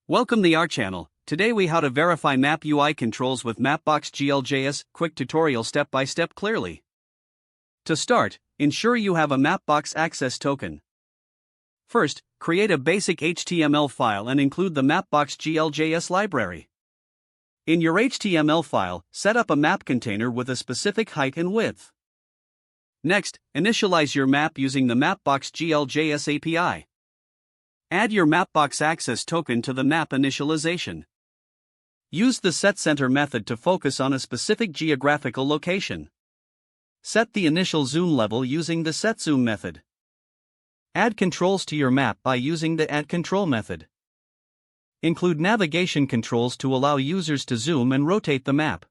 Welcome to our channel. Today we how to verify map UI controls with Mapbox GL JS, quick tutorial step by step clearly. To start, ensure you have a Mapbox access token. First, create a basic HTML file and include the Mapbox GL JS library. In your HTML file, set up a map container with a specific height and width. Next, initialize your map using the Mapbox GL JS API. Add your Mapbox access token to the map initialization. Use the setCenter method to focus on a specific geographical location. Set the initial zoom level using the setZoom method. Add controls to your map by using the addControl method. Include navigation controls to allow users to zoom and rotate the map.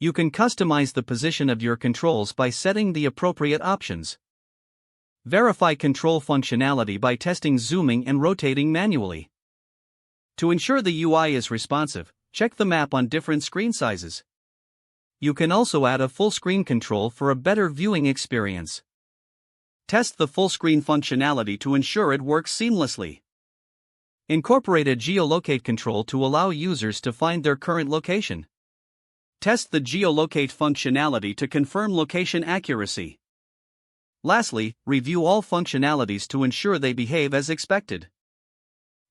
You can customize the position of your controls by setting the appropriate options. Verify control functionality by testing zooming and rotating manually. To ensure the UI is responsive, check the map on different screen sizes. You can also add a full screen control for a better viewing experience. Test the full screen functionality to ensure it works seamlessly. Incorporate a geolocate control to allow users to find their current location. Test the geolocate functionality to confirm location accuracy. Lastly, review all functionalities to ensure they behave as expected.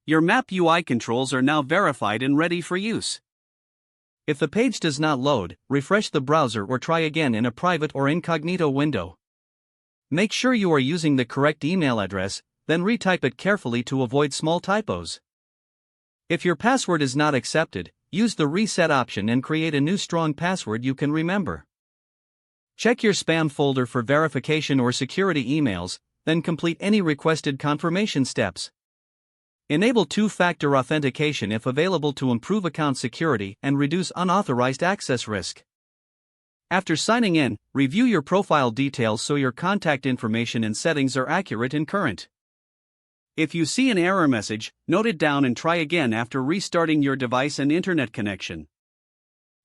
Your map UI controls are now verified and ready for use. If the page does not load, refresh the browser or try again in a private or incognito window. Make sure you are using the correct email address, then retype it carefully to avoid small typos. If your password is not accepted, use the reset option and create a new strong password you can remember. Check your spam folder for verification or security emails, then complete any requested confirmation steps. Enable two-factor authentication if available to improve account security and reduce unauthorized access risk. After signing in, review your profile details so your contact information and settings are accurate and current. If you see an error message, note it down and try again after restarting your device and internet connection.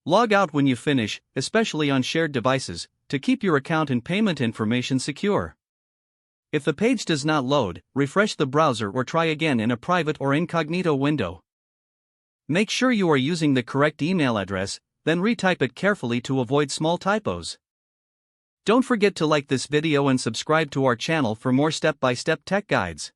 Log out when you finish, especially on shared devices, to keep your account and payment information secure. If the page does not load, refresh the browser or try again in a private or incognito window. Make sure you are using the correct email address, then retype it carefully to avoid small typos. Don't forget to like this video and subscribe to our channel for more step-by-step tech guides.